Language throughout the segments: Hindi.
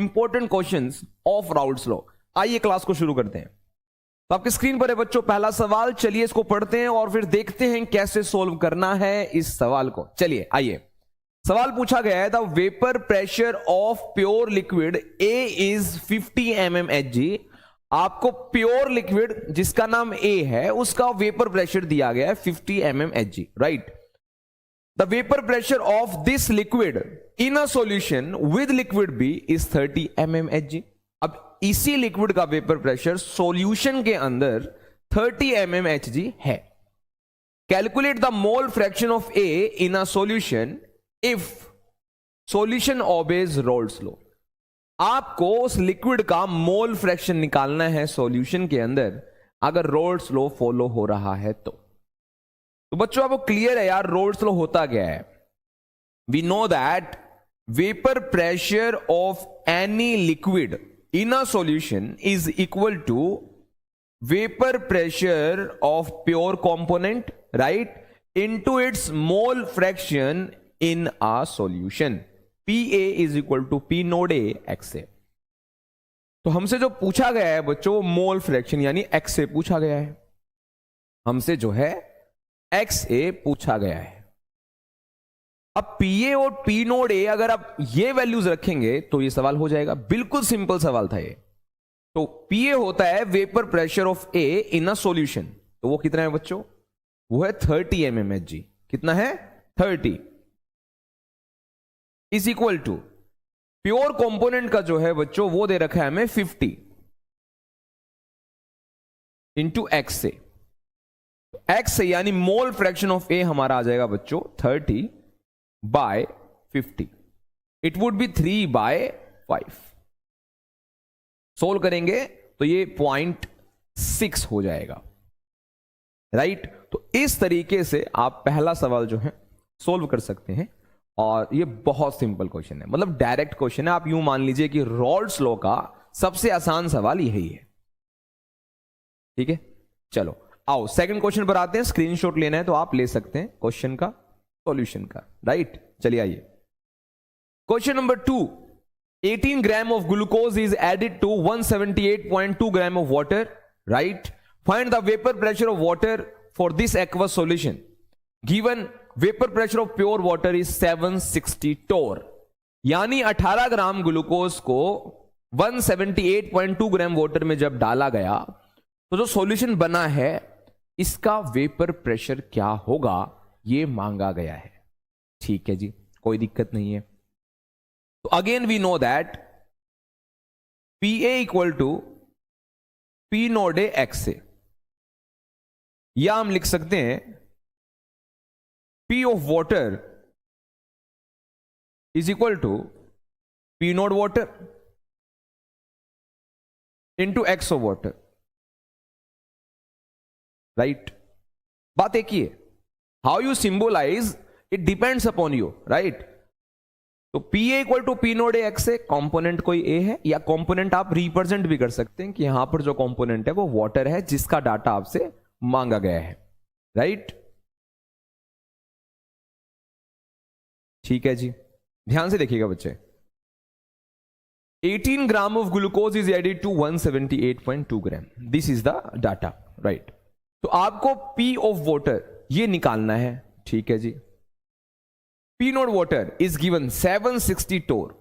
Important questions of Raoult's law. आइए क्लास को शुरू करते हैं। तो आपकी स्क्रीन पर है बच्चों पहला सवाल, चलिए इसको पढ़ते हैं और फिर देखते हैं कैसे सोल्व करना है इस सवाल को। चलिए आइए, सवाल पूछा गया है the vapour pressure of pure liquid A is 50 mmHg। आपको प्योर लिक्विड जिसका नाम ए है उसका वेपर प्रेशर दिया गया है 50 mmHg, right. The vapour pressure of this liquid in a solution with liquid B is 30 mmHg। अब इसी लिक्विड का वेपर प्रेशर सॉल्यूशन के अंदर 30 mmHg है। Calculate the mole fraction of A in a solution if solution obeys roles law. आपको उस लिक्विड का मोल फ्रैक्शन निकालना है सॉल्यूशन के अंदर अगर रोल्स लॉ फॉलो हो रहा है तो बच्चों आपको क्लियर है यार रोल्स लॉ होता क्या है। We know that vapour pressure of any liquid in a solution is equal to vapor pressure of pure component, right, into its mole fraction in a solution. PA is equal to P node A XA। तो हमसे जो पूछा गया है बच्चों मोल फ्रैक्शन यानी XA पूछा गया है, हमसे जो है XA पूछा गया है। अब PA और P नोड A अगर आप ये वैल्यूज रखेंगे तो ये सवाल हो जाएगा। बिल्कुल सिंपल सवाल था ये। तो PA होता है vapour pressure of A in a solution, तो वो कितना है बच्चों, वो है 30 mmHg। कितना है 30 is equal to pure component का जो है बच्चों वो दे रखा है हमें 50 इंटू XA। XA यानी मोल फ्रैक्शन ऑफ A हमारा आ जाएगा बच्चों 30 by 50। It would be 3/5। Solve करेंगे तो ये 0.6 हो जाएगा, राइट। तो इस तरीके से आप पहला सवाल जो है सोल्व कर सकते हैं और ये बहुत सिंपल क्वेश्चन है, मतलब डायरेक्ट क्वेश्चन है। आप यूं मान लीजिए कि रोल्स लॉ का सबसे आसान सवाल यही है, ठीक है। चलो आओ सेकंड क्वेश्चन पर आते हैं। स्क्रीनशॉट लेना है तो आप ले सकते हैं क्वेश्चन का, सॉल्यूशन का, राइट। चलिए आइए question number 2। 18 gram of glucose is added to 178.2 gram of water, right. Find the vapour pressure of water for this aqueous solution. Given vapour pressure of pure water is 760 torr. यानी 18 ग्राम ग्लूकोज को 178.2 ग्राम वाटर में जब डाला गया तो जो सॉल्यूशन बना है इसका वेपर प्रेशर क्या होगा ये मांगा गया है, ठीक है जी, कोई दिक्कत नहीं है। तो again we know that PA equal to P naught A XA, या हम लिख सकते हैं P of water is equal to P naught water into X of water, right. बात एक ही है, how you symbolise it depends upon you, right. तो PA equal to P naught A XA, component कोई A है या कॉम्पोनेंट आप रिप्रेजेंट भी कर सकते हैं कि यहां पर जो कॉम्पोनेंट है वो वाटर है जिसका डाटा आपसे मांगा गया है, राइट। ठीक है जी, ध्यान से देखिएगा बच्चे। 18 gram of glucose is added to 178.2 gram, this is the data, right. तो आपको P ऑफ वाटर ये निकालना है, ठीक है जी। P naught water is given 760 torr.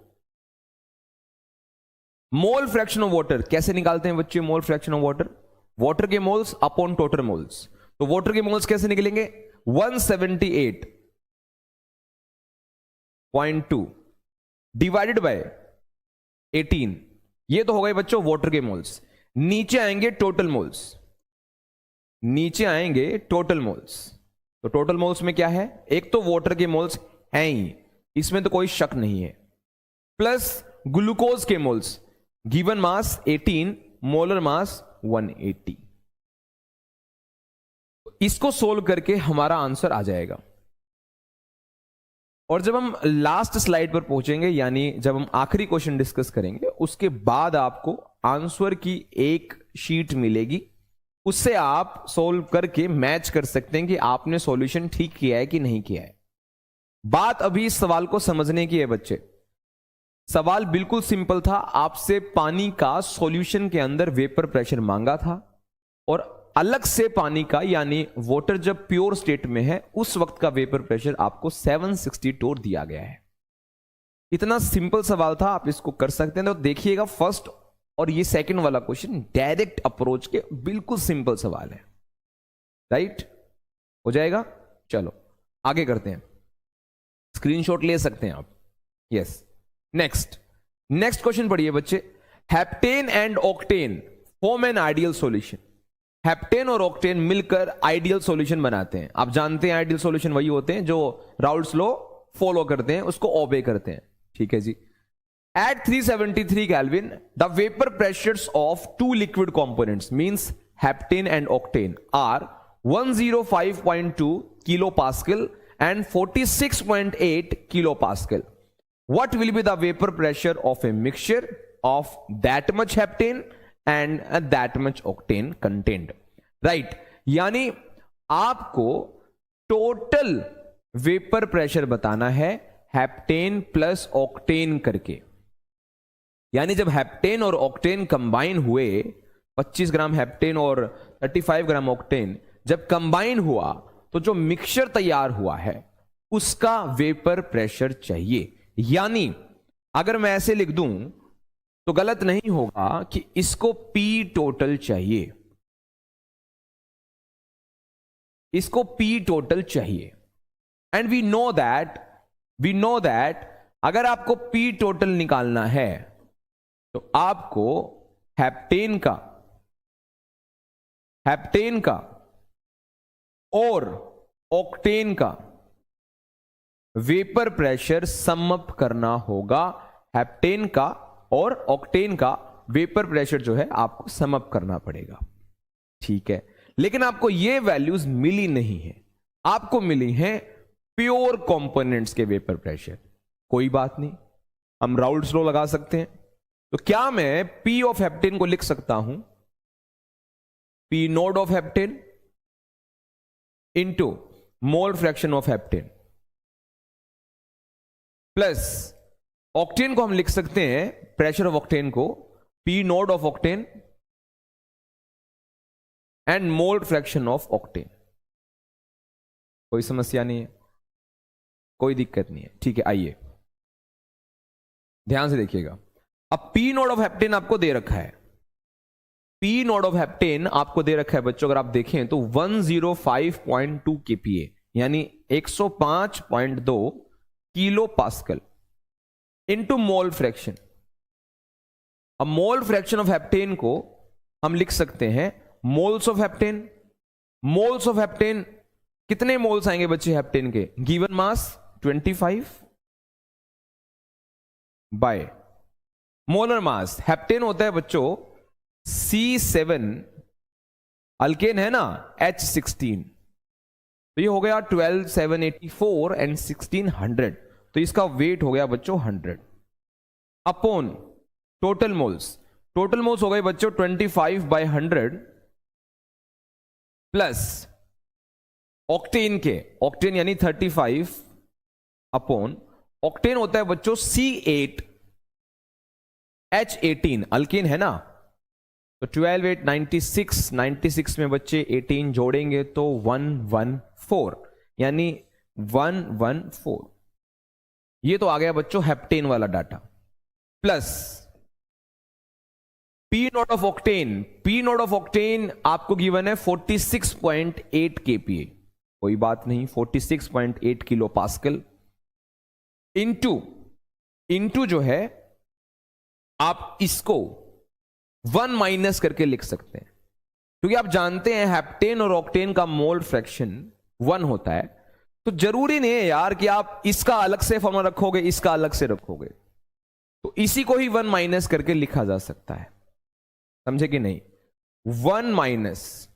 Mole fraction of water कैसे निकालते हैं बच्चे, mole fraction of water, water के मोल्स अपॉन टोटल मोल्स। तो वाटर के मोल्स कैसे निकलेंगे, 178.2 डिवाइडेड बाय 18, ये तो हो गए बच्चों वाटर के मोल्स। नीचे आएंगे टोटल मोल्स, नीचे आएंगे टोटल मोल्स। तो टोटल मोल्स में क्या है, एक तो वाटर के मोल्स हैं ही, इसमें तो कोई शक नहीं है, प्लस ग्लूकोज के moles, given mass 18, molar mass 180। इसको सोल्व करके हमारा आंसर आ जाएगा। और जब हम लास्ट स्लाइड पर पहुंचेंगे, यानी जब हम आखिरी क्वेश्चन डिस्कस करेंगे, उसके बाद आपको आंसर की एक शीट मिलेगी, उससे आप सोल्व करके मैच कर सकते हैं कि आपने सॉल्यूशन ठीक किया है कि नहीं किया है। बात अभी इस सवाल को समझने की है बच्चे। सवाल बिल्कुल सिंपल था, आपसे पानी का सॉल्यूशन के अंदर वेपर प्रेशर मांगा था और अलग से पानी का यानी वाटर जब प्योर स्टेट में है उस वक्त का वेपर प्रेशर आपको 762 दिया गया है। इतना सिंपल सवाल था, आप इसको कर सकते हैं। तो देखिएगा फर्स्ट और ये सेकंड वाला क्वेश्चन डायरेक्ट अप्रोच के बिल्कुल सिंपल सवाल है, राइट? हो जाएगा। चलो आगे करते हैं, स्क्रीनशॉट ले सकते हैं आप। यस, नेक्स्ट क्वेश्चन पढ़िए बच्चे। Heptane and octane form an ideal solution. Heptane और ऑक्टेन मिलकर आइडियल सॉल्यूशन बनाते हैं। आप जानते हैं आइडियल सॉल्यूशन वही होते हैं जो राउल्ट्स लॉ फॉलो करते हैं, उसको ओबे करते हैं, ठीक है जी। At 373 Kelvin, the vapor pressures of two liquid components means heptane and octane are 105.2 kilopascal and 46.8 kilopascal. What will be the vapor pressure of a mixture of that much heptane and that much octane contained? Right? यानी आपको टोटल वेपर प्रेशर बताना है हेप्टेन प्लस ऑक्टेन करके। यानी जब हेप्टेन और ऑक्टेन कंबाइन हुए, 25 ग्राम हेप्टेन और 35 ग्राम ऑक्टेन जब कंबाइन हुआ तो जो मिक्सचर तैयार हुआ है उसका वेपर प्रेशर चाहिए। यानी अगर मैं ऐसे लिख दूं तो गलत नहीं होगा कि इसको P टोटल चाहिए, इसको P टोटल चाहिए। एंड वी नो दैट अगर आपको P टोटल निकालना है तो आपको हेप्टेन का और ऑक्टेन का वेपर प्रेशर सम अप करना होगा। हेप्टेन का और ऑक्टेन का वेपर प्रेशर जो है आपको सम अप करना पड़ेगा, ठीक है। लेकिन आपको ये वैल्यूज मिली नहीं है, आपको मिली हैं प्योर कंपोनेंट्स के वेपर प्रेशर। कोई बात नहीं, हम राउल्ट्स लॉ लगा सकते हैं। तो क्या मैं P ऑफ हेप्टेन को लिख सकता हूं P node of heptane into mole fraction of heptane, plus octane को हम लिख सकते हैं प्रेशर ऑफ ऑक्टेन को P node of octane and mole fraction of octane. कोई समस्या नहीं है, कोई दिक्कत नहीं है, ठीक है। आइए ध्यान से देखिएगा। अब P नोड ऑफ हेप्टेन आपको दे रखा है, P नोड ऑफ हेप्टेन आपको दे रखा है बच्चों, अगर आप देखें तो 105.2 kPa यानी 105.2 kilo pascal into mole fraction. अब मोल फ्रैक्शन ऑफ हेप्टेन को हम लिख सकते हैं moles of heptane. Moles of heptane कितने मोल्स आएंगे बच्चे हेप्टेन के? Given mass 25 by molar mass. Heptane होता है बच्चों C7, अल्केन है ना H16, तो ये हो गया 12784 एंड 1600, तो इसका वेट हो गया बच्चों 100 upon total moles. Total moles हो गए बच्चों 25/100 प्लस ऑक्टेन के, ऑक्टेन यानी 35 अपॉन ऑक्टेन होता है बच्चों C8 H18, अल्केन है ना, तो 12 8 96, 96 में बच्चे 18 जोड़ेंगे तो 114 यानी 114। ये तो आ गया बच्चों हेप्टेन वाला data, plus P note of octane. P note of octane आपको गिवन है 46.8 kPa, कोई बात नहीं, 46.8 किलो पास्कल इंटू जो है आप इसको 1 माइनस करके लिख सकते हैं, क्योंकि आप जानते हैं हेप्टेन और ऑक्टेन का मोल फ्रैक्शन 1 होता है, तो जरूरी नहीं है यार कि आप इसका अलग से फॉर्मूला रखोगे, इसका अलग से रखोगे, तो इसी को ही 1 माइनस करके लिखा जा सकता है, समझे कि नहीं? 1 माइनस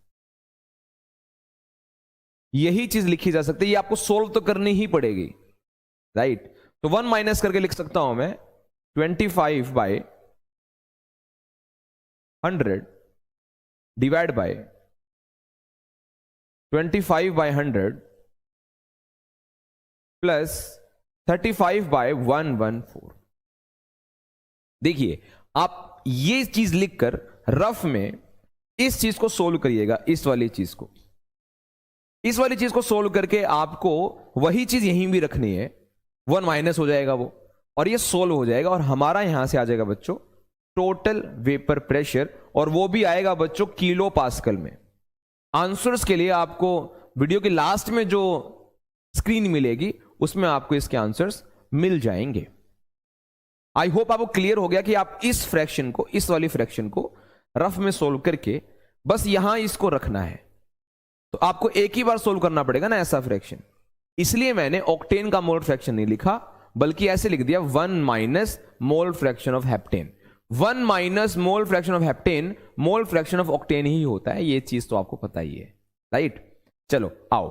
यही चीज लिखी जा सकती है, ये आपको सोल्व तो करनी ही पड़ेगी, राइट? तो 1 माइनस करके लिख सकता हूं मैं 25/100 डिवाइड बाय 25/100 प्लस 35/114। देखिए, आप ये चीज लिखकर रफ में इस चीज को सोल्व करिएगा, इस वाली चीज को, इस वाली चीज को सोल्व करके आपको वही चीज यहीं भी रखनी है, 1 माइनस हो जाएगा वो, और ये सोल्व हो जाएगा, और हमारा यहां से आ जाएगा बच्चों टोटल वेपर प्रेशर, और वो भी आएगा बच्चों किलो पास्कल में। आंसर्स के लिए आपको वीडियो के लास्ट में जो स्क्रीन मिलेगी उसमें आपको इसके आंसर्स मिल जाएंगे। आई होप आपको क्लियर हो गया कि आप इस फ्रैक्शन को, इस वाली फ्रैक्शन को रफ में सोल्व करके बस यहां इसको रखना है। तो आपको एक ही बार सोल्व करना पड़ेगा ना ऐसा फ्रैक्शन, इसलिए मैंने ऑक्टेन का मोल फ्रैक्शन नहीं लिखा, बल्कि ऐसे लिख दिया 1 minus mole fraction of heptane. 1 minus mole fraction of heptane mole fraction of octane ही होता है, ये चीज तो आपको पता ही है, राइट। चलो आओ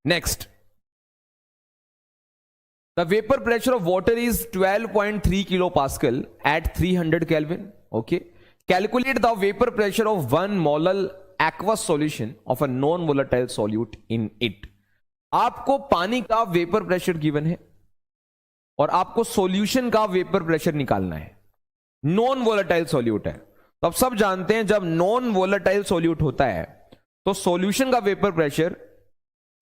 next. The vapour pressure of water is 12.3 kilo pascal at 300 kelvin. Okay, calculate the vapour pressure of 1 molal aqueous solution of a non volatile solute in it। आपको पानी का वेपर प्रेशर गिवन है और आपको सॉल्यूशन का वेपर प्रेशर निकालना है। नॉन वोलेटाइल सॉल्यूट है, तो आप सब जानते हैं जब नॉन वोलेटाइल सॉल्यूट होता है तो सॉल्यूशन का वेपर प्रेशर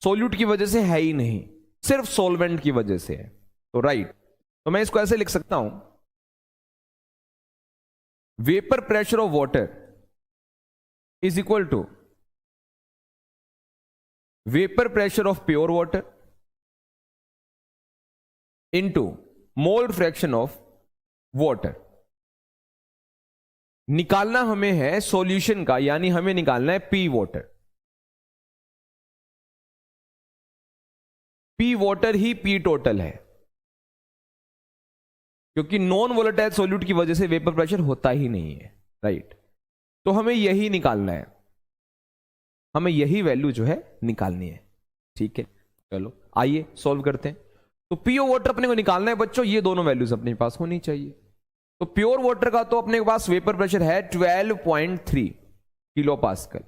सॉल्यूट की वजह से है ही नहीं, सिर्फ सॉल्वेंट की वजह से है। तो राइट, तो मैं इसको ऐसे लिख सकता हूं, vapour pressure of water is equal to vapor pressure of pure water into mole fraction of water। निकालना हमें है सॉल्यूशन का, यानी हमें निकालना है पी वाटर। पी वाटर ही पी टोटल है, क्योंकि नॉन वोलेटाइल सॉल्यूट की वजह से वेपर प्रेशर होता ही नहीं है, राइट। तो हमें यही निकालना है, हमें यही वैल्यू जो है निकालनी है, ठीक है। चलो आइए सॉल्व करते हैं। तो पीओ वाटर अपने को निकालना है बच्चों, ये दोनों वैल्यूज अपने पास होनी चाहिए। तो प्योर वाटर का तो अपने पास वेपर प्रेशर है 12.3 किलो पास्कल।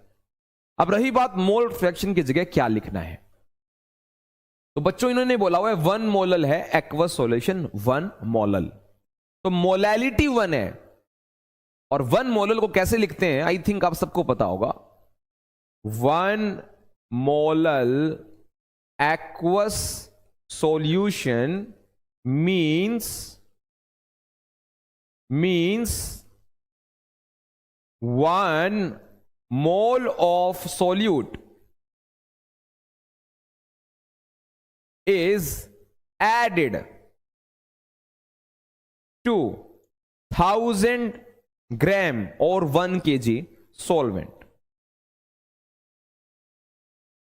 अब रही बात मोल फ्रैक्शन की जगह क्या लिखना है, तो बच्चों इन्होंने बोला हुआ है 1 मोलल है एक्वस सॉल्यूशन, 1 मोलल, तो मोलैलिटी 1 है। और 1 मोलल को कैसे लिखते हैं, आई थिंक आप सबको पता होगा। 1 molal aqueous solution means 1 mole of solute is added to 1000 ग्राम और 1 kg सॉल्वेंट,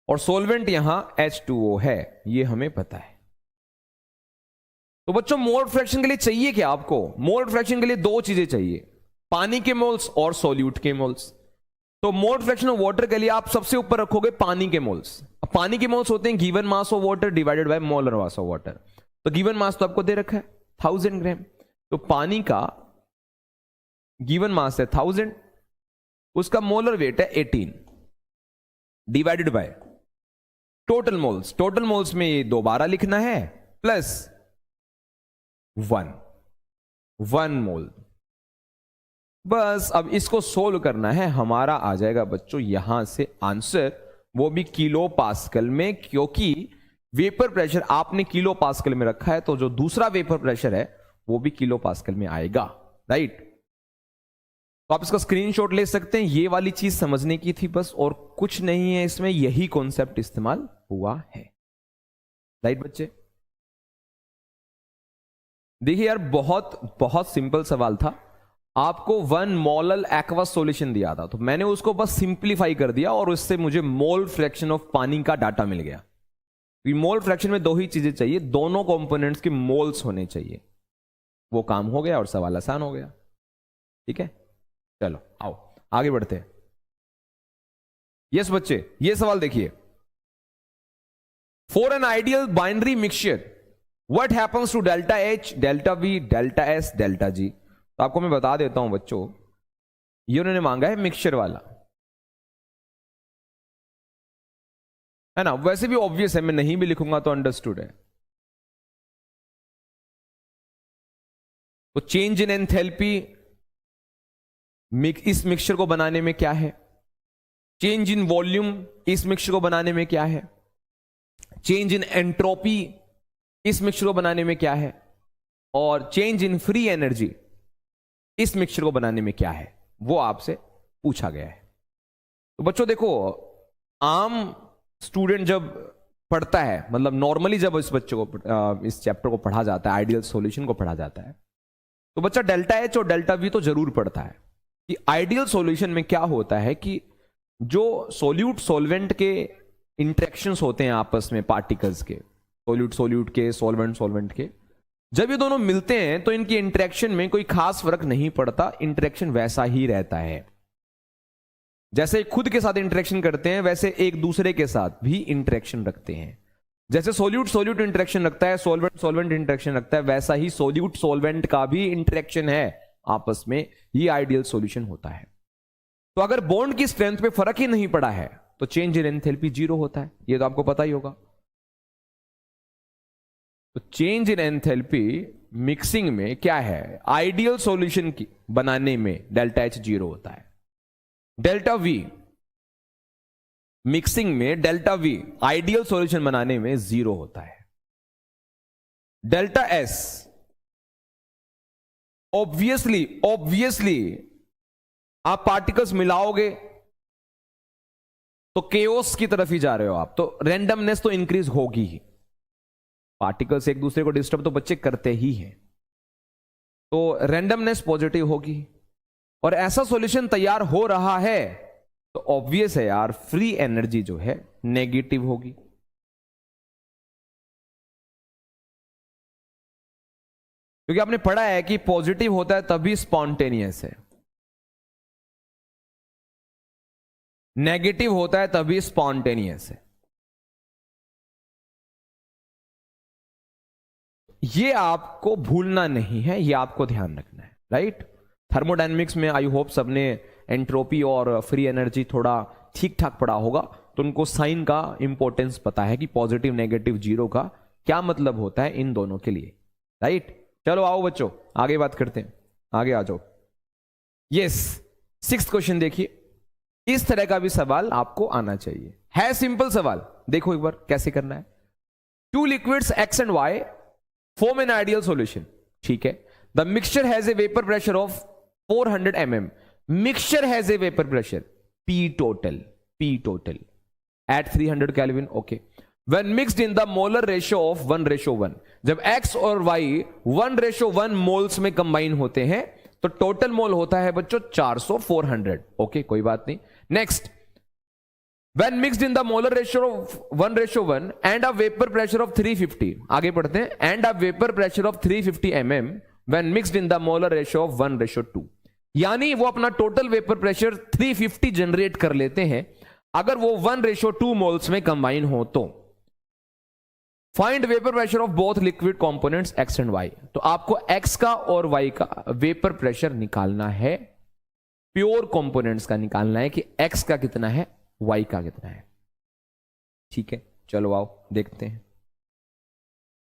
और सॉल्वेंट यहां H2O है, ये हमें पता है। तो बच्चों मोल फ्रैक्शन के लिए चाहिए क्या आपको, मोल फ्रैक्शन के लिए 2 चीजें चाहिए, पानी के मोल्स और सॉल्यूट के मोल्स। तो मोल फ्रैक्शन ऑफ वाटर के लिए आप सबसे ऊपर रखोगे पानी के मोल्स। अब पानी के मोल्स होते हैं given mass of water divided by molar mass of water. तो गिवन मास तो आपको दे रखा है 1000 ग्राम, तो पानी का गिवन मास है 1000, उसका मोलर वेट है 18 divided by total moles. Total moles में ये दोबारा लिखना है प्लस 1 मोल। बस अब इसको सोल्व करना है, हमारा आ जाएगा बच्चों यहां से आंसर, वो भी किलो पास्कल में, क्योंकि वेपर प्रेशर आपने किलो पास्कल में रखा है, तो जो दूसरा वेपर प्रेशर है वो भी किलो पास्कल में आएगा, राइट। तो आप इसका स्क्रीनशॉट ले सकते हैं, ये वाली चीज समझने की थी बस, और कुछ नहीं है इसमें, यही कॉन्सेप्ट इस्तेमाल हुआ है, राइट बच्चे। देखिए यार बहुत सिंपल सवाल था, आपको 1 मोलल एक्वस सॉल्यूशन दिया था, तो मैंने उसको बस सिंपलीफाई कर दिया और उससे मुझे मोल फ्रैक्शन ऑफ पानी का डाटा मिल गया। मोल फ्रैक्शन में 2 ही चीजें चाहिए, दोनों कंपोनेंट्स के मोल्स होने चाहिए, वो काम हो गया और सवाल आसान हो गया, ठीक है। चलो आओ आगे बढ़ते हैं। यस बच्चे, ये सवाल देखिए, for an ideal binary mixture what happens to delta H, delta V, delta S, delta G। तो आपको मैं बता देता हूं बच्चों, ये उन्होंने मांगा है मिक्सचर वाला, है ना, वैसे भी ऑब्वियस है, मैं नहीं भी लिखूंगा तो अंडरस्टूड है। तो चेंज इन एंथैल्पी इस मिक्सचर को बनाने में क्या है, चेंज इन वॉल्यूम इस मिक्सचर को बनाने में क्या है, चेंज इन एंट्रोपी इस मिक्सचर को बनाने में क्या है, और चेंज इन फ्री एनर्जी इस मिक्सचर को बनाने में क्या है, वो आपसे पूछा गया है। तो बच्चों देखो, आम स्टूडेंट जब पढ़ता है, मतलब नॉर्मली जब इस बच्चे को इस चैप्टर को पढ़ा जाता है, आइडियल सॉल्यूशन को पढ़ा जाता है, तो बच्चा डेल्टा एच और डेल्टा वी तो जरूर पढ़ता है कि आइडियल सॉल्यूशन में क्या होता है कि जो सोल्यूट सॉल्वेंट के इंटरेक्शंस होते हैं आपस में, पार्टिकल्स के, सोल्यूट सोल्यूट के, सॉल्वेंट सॉल्वेंट के, जब ये दोनों मिलते हैं तो इनकी इंटरेक्शन में कोई खास फर्क नहीं पड़ता, इंटरेक्शन वैसा ही रहता है। जैसे खुद के साथ इंटरेक्शन करते हैं वैसे एक दूसरे के साथ भी इंटरेक्शन रखते हैं। जैसे सोल्यूट सोल्यूट इंटरेक्शन रखता है, सॉल्वेंट सॉल्वेंट इंटरेक्शन रखता है, वैसा ही सोल्यूट सॉल्वेंट का भी इंटरेक्शन है आपस में, ये आइडियल सॉल्यूशन होता है। तो अगर बॉन्ड की स्ट्रेंथ पे फर्क ही नहीं पड़ा है तो चेंज इन एंथैल्पी 0 होता है, ये तो आपको पता ही होगा। तो चेंज इन एंथैल्पी मिक्सिंग में क्या है, आइडियल सॉल्यूशन की बनाने में डेल्टा एच 0 होता है। डेल्टा वी मिक्सिंग में, डेल्टा वी आइडियल सॉल्यूशन बनाने में 0 होता है। डेल्टा एस ऑब्वियसली आप पार्टिकल्स मिलाओगे तो केओस की तरफ ही जा रहे हो आप, तो रेंडमनेस तो इंक्रीज होगी ही, पार्टिकल्स एक दूसरे को डिस्टर्ब तो बच्चे करते ही हैं, तो रेंडमनेस पॉजिटिव होगी। और ऐसा सॉल्यूशन तैयार हो रहा है तो ऑब्वियस है यार, फ्री एनर्जी जो है नेगेटिव होगी। क्योंकि आपने पढ़ा है कि पॉजिटिव होता है तभी स्पॉन्टेनियस है, नेगेटिव होता है तभी स्पॉन्टेनियस है। ये आपको भूलना नहीं है, ये आपको ध्यान रखना है, राइट। थर्मोडायनेमिक्स में आई होप सबने एंट्रोपी और फ्री एनर्जी थोड़ा ठीक ठाक पढ़ा होगा, तो उनको साइन का इंपॉर्टेंस पता है कि पॉजिटिव नेगेटिव 0 का क्या मतलब होता है इन दोनों के लिए, राइट। चलो आओ बच्चों आगे बात करते हैं, आगे आ जाओ। यस, 6th क्वेश्चन देखिए, इस तरह का भी सवाल आपको आना चाहिए, है सिंपल सवाल, देखो एक बार कैसे करना है। 2 liquids X and Y form an ideal solution, ठीक है। The mixture has a vapor pressure of 400 mm. Mixture has a vapor pressure P total at 300 Kelvin. Okay. When mixed in the molar ratio of 1:1, जब X और Y 1:1 मोल्स में कंबाइन होते हैं तो टोटल मोल होता है बच्चों 400 400. ओके, कोई बात नहीं। Next, when mixed in the molar ratio of 1:1 and a vapor pressure of 350, आगे पढ़ते हैं, and a vapor pressure of 350 mm when mixed in the molar ratio of 1:2, यानी वो अपना टोटल वेपर प्रेशर 350 जनरेट कर लेते हैं अगर वो 1:2 मोल्स में कंबाइन हो तो। Find vapour pressure of both liquid components X and Y, तो आपको X का और Y का वेपर प्रेशर निकालना है, प्योर कंपोनेंट्स का निकालना है कि X का कितना है Y का कितना है, ठीक है। चलो आओ देखते हैं।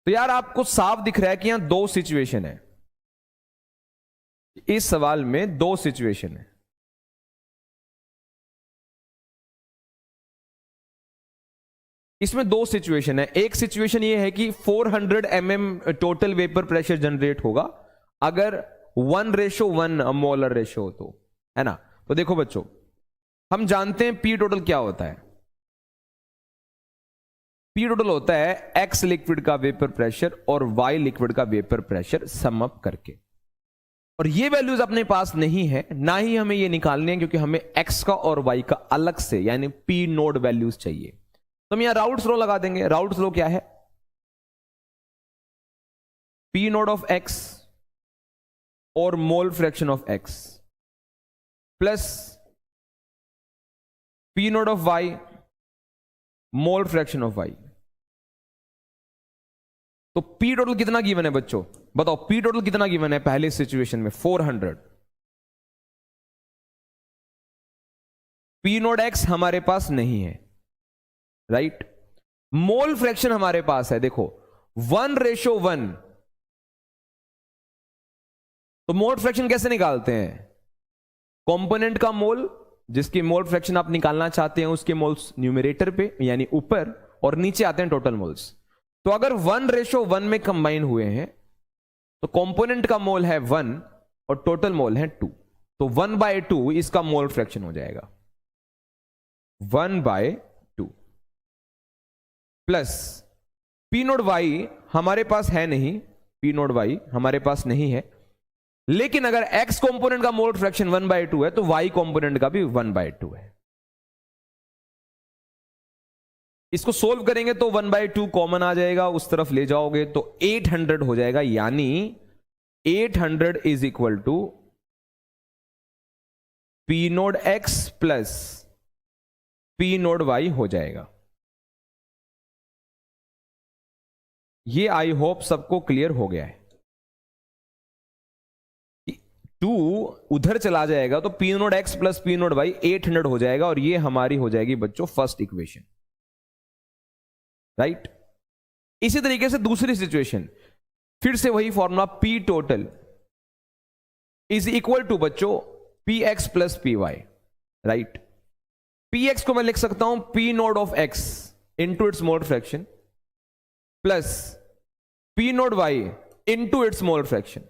तो यार आपको साफ दिख रहा है कि यहां 2 सिचुएशन है, इस सवाल में 2 सिचुएशन है। इसमें 2 सिचुएशन है। एक सिचुएशन ये है कि 400 mm total vapour pressure generate होगा अगर 1:1 मोलर रेशो हो तो, है ना। तो देखो बच्चों, हम जानते हैं पी टोटल क्या होता है। पी टोटल होता है एक्स लिक्विड का वेपर प्रेशर और वाई लिक्विड का वेपर प्रेशर सम अप करके, और ये वैल्यूज अपने पास नहीं है, ना ही हमें ये निकालने हैं क्योंकि हमें एक्स का और वाई का अलग से यानी पी नोड वैल्यूज चाहिए। तो हम यहां राउल्ट्स लॉ लगा देंगे। राउल्ट्स लॉ क्या है, पी नोड ऑफ एक्स और mole fraction of x plus P nought of y mole fraction of y. तो पी टोटल कितना गिवन है बच्चों, बताओ पी टोटल कितना गिवन है पहले सिचुएशन में 400। पी नोड एक्स हमारे पास नहीं है, राइट। मोल फ्रैक्शन हमारे पास है, देखो 1:1 तो मोल फ्रैक्शन कैसे निकालते हैं? कंपोनेंट का मोल, जिसकी मोल फ्रैक्शन आप निकालना चाहते हैं, उसके मोल्स न्यूमरेटर पे यानी ऊपर, और नीचे आते हैं टोटल मोल्स। तो अगर 1:1 में कंबाइन हुए हैं तो कंपोनेंट का मोल है 1 और टोटल मोल है 2, तो 1/2 इसका मोल फ्रैक्शन हो जाएगा। 1/2 प्लस पी नोट वाई हमारे पास है नहीं, पी नोट वाई हमारे पास नहीं है, लेकिन अगर x कंपोनेंट का मोल फ्रैक्शन 1/2 है तो y कंपोनेंट का भी 1/2 है। इसको सोल्व करेंगे तो 1/2 कॉमन आ जाएगा, उस तरफ ले जाओगे तो 800 हो जाएगा, यानी 800 is equal to p naught x plus P naught y हो जाएगा। ये आई होप सबको क्लियर हो गया है। 2 उधर चला जाएगा तो P naught x plus P naught y 800 हो जाएगा, और ये हमारी हो जाएगी बच्चों फर्स्ट इक्वेशन, राइट। इसी तरीके से दूसरी सिचुएशन, फिर से वही formula, P total is equal to बच्चों P X plus P Y, right. P X को मैं लिख सकता हूं P node of X into its mole fraction plus P nought Y into its mole fraction.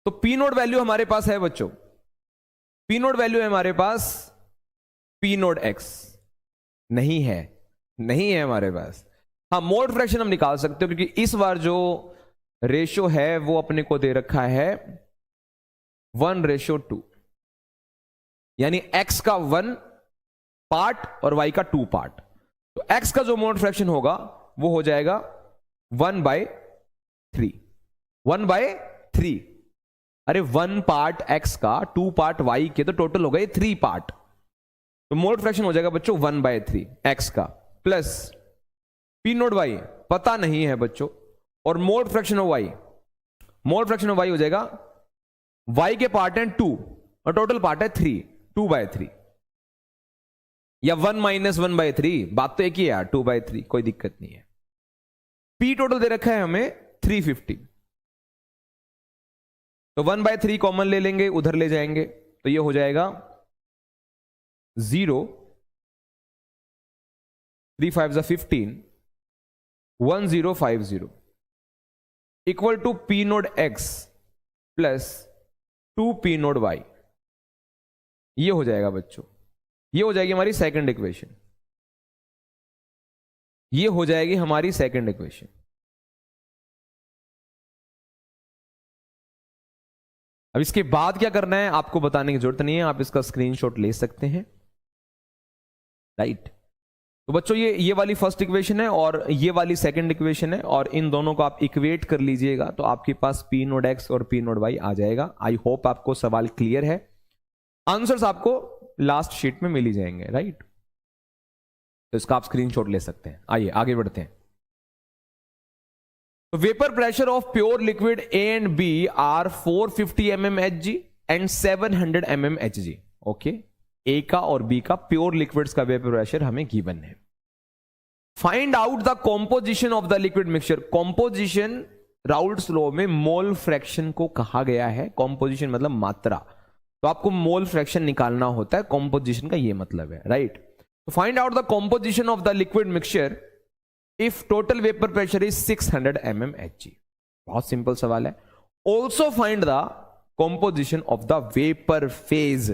तो पी नोड वैल्यू हमारे पास है बच्चों, पी नोड वैल्यू है हमारे पास पी नोड एक्स, नहीं है हमारे पास। हाँ, मोल फ्रैक्शन हम निकाल सकते हो, क्योंकि इस बार जो रेशो है वो अपने को दे रखा है 1:2, यानी x का 1 पार्ट और y का 2 पार्ट। तो x का जो मोल फ्रैक्शन होगा वो हो जाएगा 1/3। 1/3, अरे 1 पार्ट x का 2 पार्ट y के, तो टोटल हो गए 3 पार्ट। तो मोल फ्रैक्शन हो जाएगा बच्चों 1/3 x का, प्लस पी नोड y पता नहीं है बच्चों, और mole fraction of y, mole fraction of y हो जाएगा y के पार्ट हैं 2 और टोटल पार्ट है 3, 2/3 या 1 - 1/3, बात तो एक ही है यार, 2/3, कोई दिक्कत नहीं है। p टोटल दे रखा है हमें 350, तो 1/3 कॉमन ले लेंगे, उधर ले जाएंगे तो ये हो जाएगा 0, 3 5 15, 1050 equal to p naught x plus 2 p node y. ये हो जाएगा बच्चों, ये हो जाएगी हमारी सेकंड इक्वेशन, ये हो जाएगी हमारी सेकंड इक्वेशन। अब इसके बाद क्या करना है आपको बताने की जरूरत नहीं है, आप इसका स्क्रीनशॉट ले सकते हैं, राइट। तो बच्चों ये वाली फर्स्ट इक्वेशन है और ये वाली सेकंड इक्वेशन है, और इन दोनों को आप इक्वेट कर लीजिएगा तो आपके पास पी नोड एक्स और पी नोड वाई आ जाएगा। आई होप आपको सवाल क्लियर है, आंसर्स आपको लास्ट शीट में मिल ही जाएंगे, राइट। तो इसका आप स्क्रीनशॉट ले सकते हैं। आइए आगे बढ़ते हैं। तो vapour pressure of pure liquid A and B are 450 mmHg and 700 mmHg। Okay, A का और बी का प्योर लिक्विड्स का वेपर प्रेशर हमें गिवन है। Find out the composition of the liquid mixture. Composition Raoult's law में मोल फ्रैक्शन को कहा गया है। कॉम्पोजिशन मतलब मात्रा, तो आपको मोल फ्रैक्शन निकालना होता है, कॉम्पोजिशन का ये मतलब है, राइट। तो find out the composition of the liquid mixture if total vapour pressure is 600 mmHg। बहुत सिंपल सवाल है। Also find the composition of the vapour phase.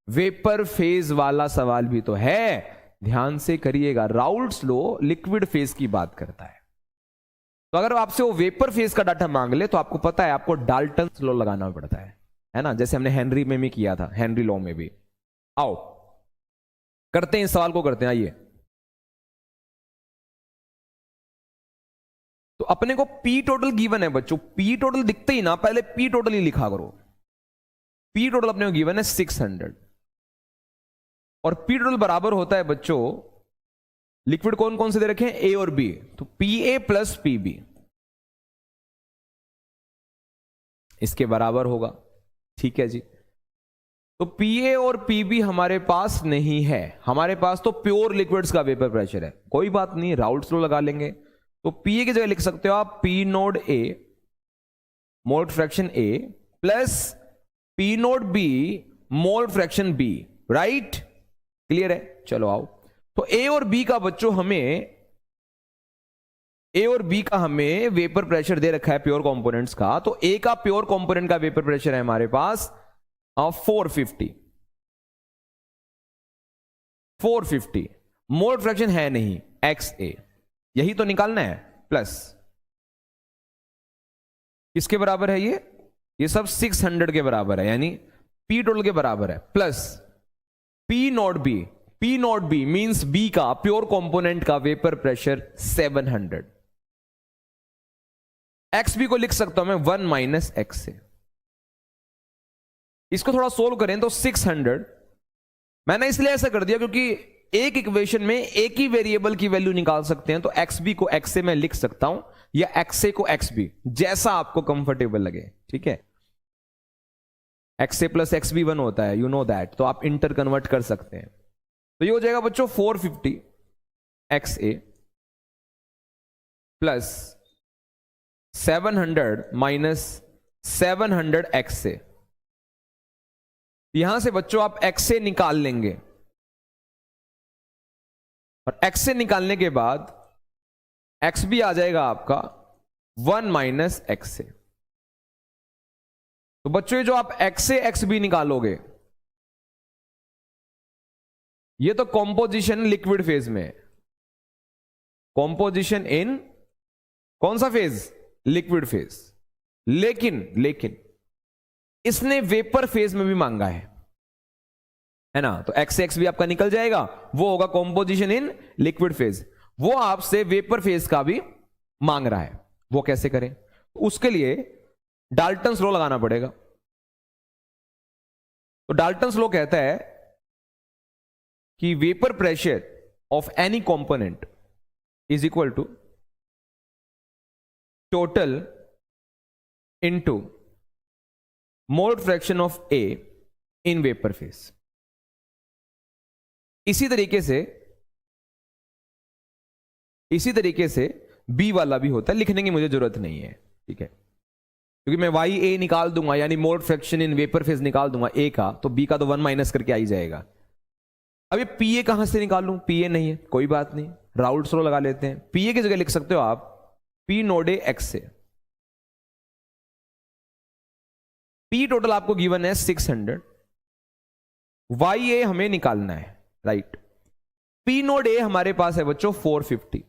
Vapour phase वाला सवाल भी तो है, ध्यान से करिएगा। राउल्ट्स लॉ लिक्विड फेज की बात करता है, तो अगर आपसे वो वेपर फेज का डाटा मांग ले तो आपको पता है आपको डाल्टन्स लॉ लगाना पड़ता है ना, जैसे हमने हेनरी में भी किया था, हेनरी लॉ में भी। आओ करते हैं इस सवाल को, करते हैं। आइए, तो अपने को पी टोटल गिवन है बच्चों। पी टोटल दिखते ही ना पहले पी टोटल ही लिखा करो। पी टोटल अपने को गिवन है 600, और पी टोटल बराबर होता है बच्चों, लिक्विड कौन कौन से दे रखे हैं, ए और बी, तो p A plus p B इसके बराबर होगा। ठीक है जी। तो पी ए और पी बी हमारे पास नहीं है, हमारे पास तो प्योर लिक्विड्स का वेपर प्रेशर है। कोई बात नहीं, राउल्ट्स लॉ लगा लेंगे। तो पी ए की जगह लिख सकते हो आप p naught A mole fraction A plus p naught B mole fraction B, right? Clear है? चलो आओ। तो ए और बी का बच्चों हमें वेपर प्रेशर दे रखा है प्योर कंपोनेंट्स का। तो ए का प्योर कंपोनेंट का वेपर प्रेशर है हमारे पास 450। मोल फ्रैक्शन है नहीं एक्स ए, यही तो निकालना है। प्लस किसके बराबर है ये सब 600 के बराबर है, यानी पी टोटल के बराबर है, plus p naught B means B का प्योर कंपोनेंट का वेपर प्रेशर 700। एक्स बी को लिख सकता हूं मैं 1 माइनस एक्स से। इसको थोड़ा सोल्व करें तो 600, मैंने इसलिए ऐसा कर दिया क्योंकि एक इक्वेशन में एक ही वेरिएबल की वैल्यू निकाल सकते हैं। तो एक्स बी को एक्स से मैं लिख सकता हूं, या एक्स ए को एक्स बी, जैसा आपको कंफर्टेबल लगे, ठीक है? एक्स ए प्लस एक्स बी 1 होता है, यू नो दैट, तो आप इंटर कन्वर्ट कर सकते हैं। तो ये हो जाएगा बच्चों 450 एक्स ए प्लस 700 माइनस 700 एक्स से। यहां से बच्चों आप एक्स से निकाल लेंगे, और एक्स से निकालने के बाद एक्स भी आ जाएगा आपका 1 माइनस एक्स से। तो बच्चों ये जो आप एक्स से एक्स बी निकालोगे, ये तो कॉम्पोजिशन लिक्विड फेज में है। कॉम्पोजिशन इन कौन सा फेज? Liquid phase. लेकिन इसने वेपर फेज में भी मांगा है ना? तो एक्स से एक्स भी आपका निकल जाएगा, वो होगा कॉम्पोजिशन इन लिक्विड फेज। वो आपसे वेपर फेज का भी मांग रहा है, वो कैसे करें? उसके लिए डाल्टन्स लॉ लगाना पड़ेगा। तो डाल्टन्स लॉ कहता है कि vapour pressure of any component is equal to total into mole fraction of A in vapour phase. इसी तरीके से बी वाला भी होता है, लिखने की मुझे जरूरत नहीं है, ठीक है? क्योंकि मैं वाई ए निकाल दूंगा, यानी mole fraction in vapour phase निकाल दूंगा ए का, तो बी का तो 1 माइनस करके आ ही जाएगा। अब ये पी ए कहां से निकालूं? पी ए नहीं है, कोई बात नहीं, राउल्ट्स लॉ लगा लेते हैं। पी ए की जगह लिख सकते हो आप पी नोड ए एक्स से। पी टोटल आपको गिवन है 600, वाई ए हमें निकालना है, राइट? पी नोड ए हमारे पास है बच्चों 450।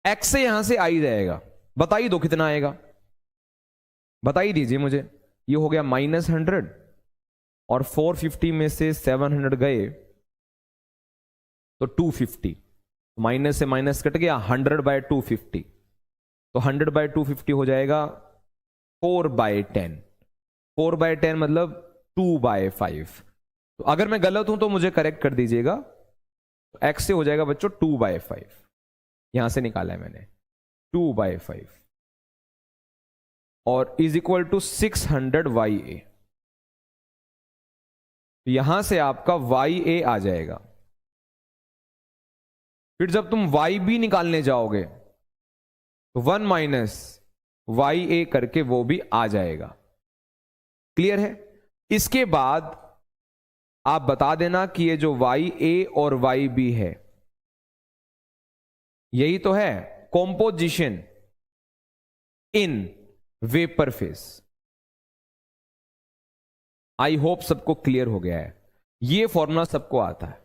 एक्स से यहां से आ ही जाएगा, बताइए दो कितना आएगा, बता ही दीजिए मुझे। ये हो गया -100, और 450 में से 700 गए तो 250, माइनस से माइनस कट गया, 100/250, तो 100/250 हो जाएगा 4/10। 4/10 मतलब 2/5। तो अगर मैं गलत हूं तो मुझे करेक्ट कर दीजिएगा। तो एक्स से हो जाएगा बच्चों 2/5, यहां से निकाला है मैंने 2/5, और इज इक्वल टू 600 वाई ए। यहां से आपका वाई ए आ जाएगा। फिर जब तुम वाई बी निकालने जाओगे तो 1 माइनस वाई ए करके वो भी आ जाएगा। क्लियर है? इसके बाद आप बता देना कि ये जो वाई ए और वाई बी है, यही तो है composition in vapour phase. I hope सबको क्लियर हो गया है। ये फॉर्मूला सबको आता है।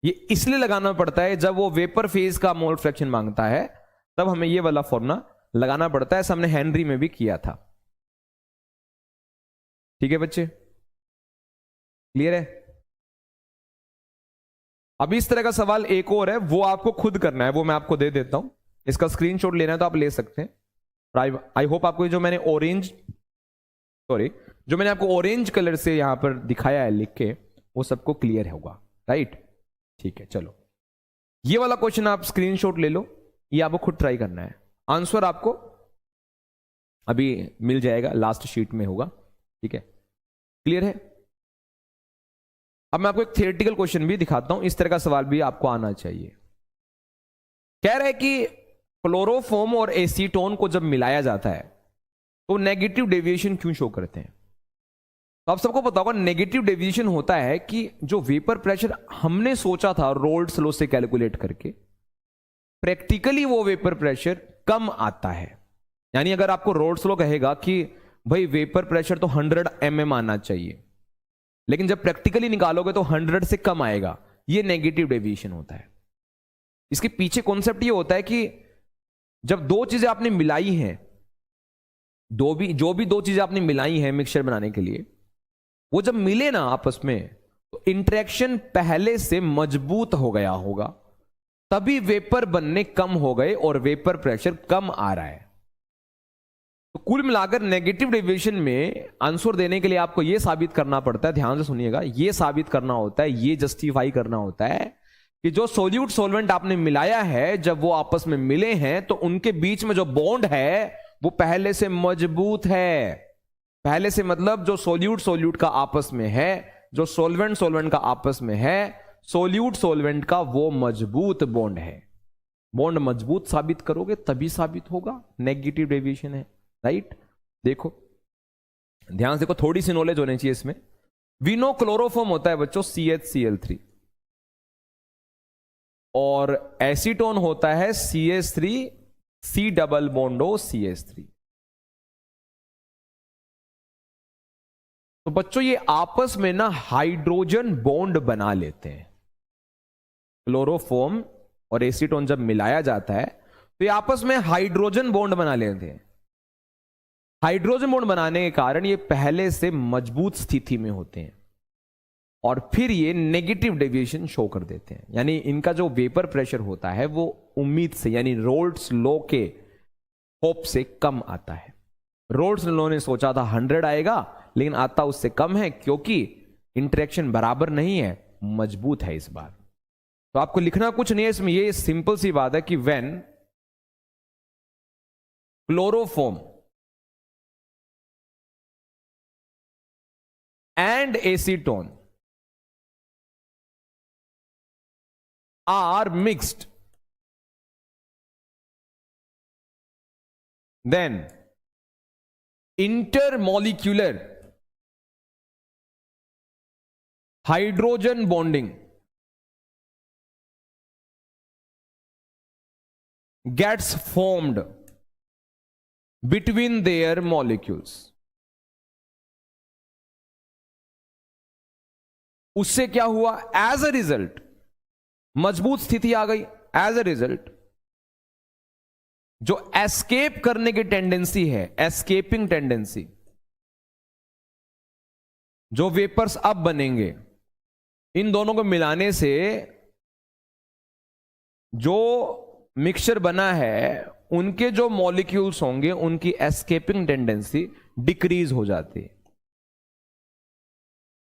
ये इसलिए लगाना पड़ता है जब वो वेपर फेज का मोल फ्रैक्शन मांगता है, तब हमें ये वाला फॉर्मूला लगाना पड़ता है। हमने हेनरी में भी किया था। ठीक है बच्चे, क्लियर है? अभी इस तरह का सवाल एक और है, वो आपको खुद करना है, वो मैं आपको दे देता हूं। इसका स्क्रीनशॉट लेना है तो आप ले सकते हैं। आई होप आपको जो मैंने आपको ऑरेंज कलर से यहां पर दिखाया है लिख के, वो सबको क्लियर होगा, राइट? ठीक है, चलो ये वाला क्वेश्चन आप स्क्रीनशॉट ले लो, ये आपको खुद ट्राई करना है। आंसर आपको अभी मिल जाएगा, लास्ट शीट में होगा। ठीक है, क्लियर है? अब मैं आपको एक थियोरेटिकल क्वेश्चन भी दिखाता हूं। इस तरह का सवाल भी आपको आना चाहिए। कह रहे कि क्लोरोफॉर्म और एसीटोन को जब मिलाया जाता है तो नेगेटिव डेविएशन क्यों शो करते हैं? तो आप सबको पता होगा नेगेटिव डेविएशन होता है कि जो वेपर प्रेशर हमने सोचा था रोल्ड्स लॉ से कैलकुलेट करके, प्रैक्टिकली वो वेपर प्रेशर कम आता है। यानी अगर आपको रोल्ड्स लॉ कहेगा कि भाई वेपर प्रेशर तो 100 mm आना चाहिए, लेकिन जब प्रैक्टिकली निकालोगे तो 100 से कम आएगा, ये नेगेटिव डेविएशन होता है। इसके पीछे कॉन्सेप्ट ये होता है कि जब दो चीजें आपने मिलाई हैं, जो भी दो चीजें आपने मिलाई हैं मिक्सचर बनाने के लिए, वो जब मिले ना आपस में तो इंटरेक्शन पहले से मजबूत हो गया होगा, तभी वेपर बनने कम हो गए और वेपर प्रेशर कम आ रहा है। तो कुल मिलाकर नेगेटिव डेविएशन में आंसर देने के लिए आपको यह साबित करना पड़ता है, ध्यान से सुनिएगा, यह साबित करना होता है, यह जस्टिफाई करना होता है कि जो सोल्यूट सोलवेंट आपने मिलाया है जब वो आपस में मिले हैं तो उनके बीच में जो बॉन्ड है वो पहले से मजबूत है। पहले से मतलब जो सोल्यूट सोल्यूट का आपस में है, जो सोलवेंट सोलवेंट का आपस में है, सोल्यूट सोलवेंट का वो मजबूत बॉन्ड है। बॉन्ड मजबूत साबित करोगे तभी साबित होगा नेगेटिव डेविएशन है, राइट? देखो ध्यान से देखो, थोड़ी सी नॉलेज होनी चाहिए इसमें। वी नो क्लोरोफॉर्म होता है बच्चों CH-Cl3 और एसीटोन होता है CH3C डबल बॉन्डो CH3। तो बच्चों ये आपस में ना हाइड्रोजन बॉन्ड बना लेते हैं। क्लोरोफॉर्म और एसीटोन जब मिलाया जाता है तो ये आपस में हाइड्रोजन बॉन्ड बना लेते हैं। हाइड्रोजन बॉन्ड बनाने के कारण ये पहले से मजबूत स्थिति में होते हैं और फिर ये नेगेटिव डेविएशन शो कर देते हैं। यानी इनका जो वेपर प्रेशर होता है वो उम्मीद से, यानी रोल्ड्स लॉ के होप से कम आता है। रोल्ड्स लॉ ने सोचा था 100 आएगा, लेकिन आता उससे कम है क्योंकि इंटरेक्शन बराबर नहीं है, मजबूत है इस बार। तो आपको लिखना कुछ नहीं है इसमें, ये सिंपल सी बात है कि when chloroform and acetone are mixed, then intermolecular hydrogen bonding gets formed between their molecules। उससे क्या हुआ? एज अ रिजल्ट मजबूत स्थिति आ गई। एज अ रिजल्ट जो एस्केप करने की टेंडेंसी है, एस्केपिंग टेंडेंसी, जो वेपर्स अब बनेंगे, इन दोनों को मिलाने से जो मिक्सचर बना है उनके जो मॉलिक्यूल्स होंगे उनकी एस्केपिंग टेंडेंसी डिक्रीज हो जाती है,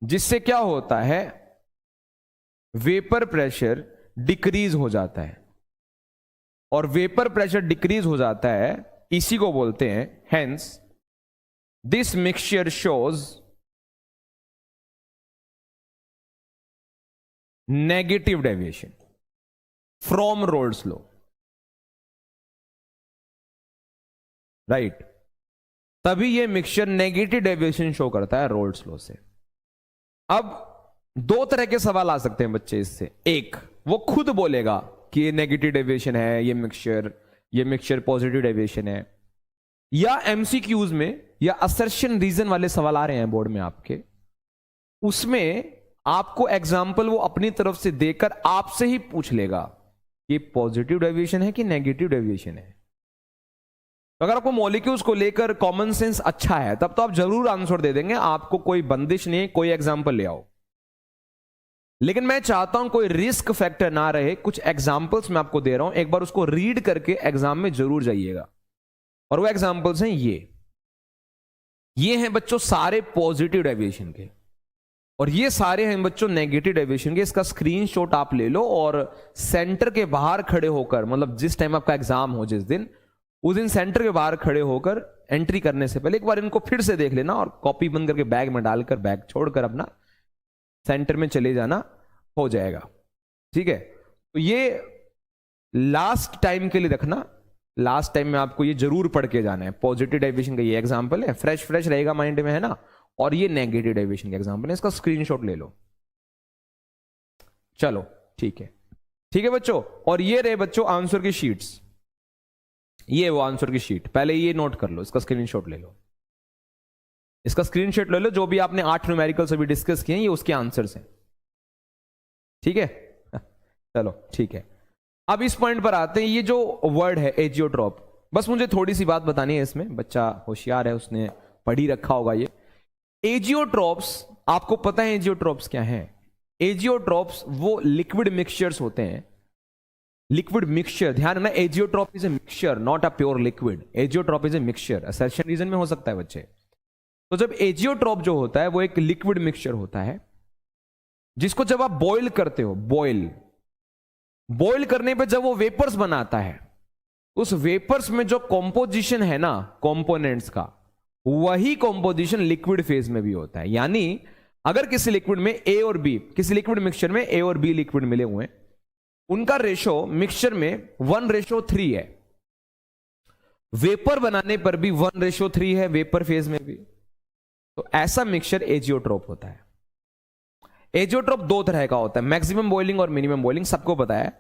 जिससे क्या होता है? वेपर प्रेशर डिक्रीज हो जाता है। और वेपर प्रेशर डिक्रीज हो जाता है, इसी को बोलते हैं, hence this mixture shows negative deviation from Raoult's law, right? तभी ये मिक्सचर नेगेटिव डेविएशन शो करता है रोल्ड्स लॉ से। अब दो तरह के सवाल आ सकते हैं बच्चे इससे। एक, वो खुद बोलेगा कि ये नेगेटिव डेविएशन है, ये मिक्सचर पॉजिटिव डेविएशन है, या एमसीक्यूज में या असर्शन रीजन वाले सवाल आ रहे हैं बोर्ड में आपके, उसमें आपको एग्जाम्पल वो अपनी तरफ से देकर आपसे ही पूछ लेगा कि पॉजिटिव डेविएशन है कि नेगेटिव डेविएशन है। तो अगर आपको मॉलिक्यूल्स को लेकर कॉमन सेंस अच्छा है तब तो आप जरूर आंसर दे देंगे, आपको कोई बंदिश नहीं, कोई एग्जाम्पल ले आओ। लेकिन मैं चाहता हूं कोई रिस्क फैक्टर ना रहे, कुछ एग्जाम्पल्स मैं आपको दे रहा हूं, एक बार उसको रीड करके एग्जाम में जरूर जाइएगा। और वो एग्जाम्पल्स हैं ये हैं बच्चों सारे पॉजिटिव डेविएशन के, और ये सारे हैं बच्चों नेगेटिव डेविएशन के। इसका स्क्रीनशॉट आप ले लो और सेंटर के बाहर खड़े होकर, मतलब जिस टाइम आपका एग्जाम हो जिस दिन, उस दिन सेंटर के बाहर खड़े होकर एंट्री करने से पहले एक बार इनको फिर से देख लेना और कॉपी बंद करके बैग में डालकर बैग छोड़कर अपना सेंटर में चले जाना, हो जाएगा, ठीक है? तो ये लास्ट टाइम के लिए रखना, लास्ट टाइम में आपको ये जरूर पढ़ के जाना है। पॉजिटिव डेविएशन का ये एग्जांपल है, फ्रेश फ्रेश रहेगा माइंड में, है ना। और ये नेगेटिव डेविएशन का एग्जांपल है, इसका स्क्रीनशॉट ले लो। चलो ठीक है, ठीक है बच्चों। और ये रहे बच्चों आंसर की शीट्स, ये वो आंसर की शीट, पहले ये नोट कर लो, इसका स्क्रीनशॉट ले लो, इसका स्क्रीनशॉट ले लो। जो भी आपने 8 न्यूमेरिकल्स अभी डिस्कस किए हैं ये उसके आंसर्स हैं, ठीक है। चलो ठीक है, अब इस पॉइंट पर आते हैं। ये जो वर्ड है एजियोट्रॉप, बस मुझे थोड़ी सी बात बतानी है इसमें, बच्चा होशियार है, उसने पढ़ी रखा होगा ये। एजियोट्रॉप्स, आपको पता है एजियोट्रॉप्स क्या है? एजियोट्रॉप्स वो लिक्विड मिक्सचर्स होते हैं, लिक्विड मिक्सचर। ध्यान रखना, azeotrope is a mixture, not a pure liquid. Azeotrope is a mixture, assertion reason में हो सकता है बच्चे। तो जब एजियोट्रॉप जो होता है वो एक लिक्विड मिक्सचर होता है, जिसको जब आप बॉईल करते हो, बॉईल करने पे जब वो वेपर्स बनाता है, उस वेपर्स में जो कॉम्पोजिशन है ना कंपोनेंट्स का, वही कॉम्पोजिशन लिक्विड फेज में भी होता है। यानी अगर किसी लिक्विड में ए और बी, किसी लिक्विड मिक्सचर में ए और बी लिक्विड मिले हुए हैं, उनका रेशो मिक्सचर में 1:3 है। वेपर बनाने पर भी 1:3 है, वेपर फेज में भी। तो ऐसा मिक्सचर एजियोट्रॉप होता है। एजियोट्रॉप 2 तरह का होता है, मैक्सिमम बॉइलिंग और मिनिमम बॉइलिंग, सबको पता है।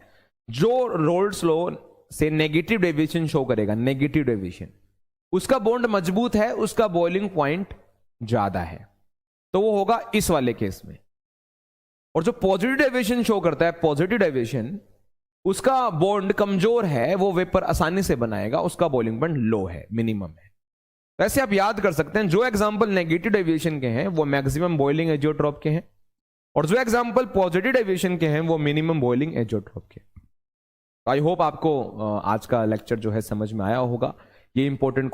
जो रोल्स लॉ से नेगेटिव डेविएशन शो करेगा, नेगेटिव डेविएशन, उसका बॉन्ड मजबूत है, उसका बॉइलिंग पॉइंट ज्यादा है, तो वो होगा इस वाले केस में। और जो पॉजिटिव डेविएशन शो करता है, पॉजिटिव डेविएशन, उसका बॉन्ड कमजोर है, वो वेपर आसानी से बनाएगा, उसका बॉइलिंग पॉइंट लो है, मिनिमम है। वैसे आप याद कर सकते हैं, जो एग्जांपल नेगेटिव डेविएशन के हैं वो मैक्सिमम बॉइलिंग एजियोट्रॉप के हैं, और जो एग्जांपल पॉजिटिव डेविएशन के हैं वो मिनिमम बॉइलिंग एजियोट्रॉप के। आई होप आपको आज का लेक्चर जो है समझ में आया होगा। ये इंपॉर्टेंट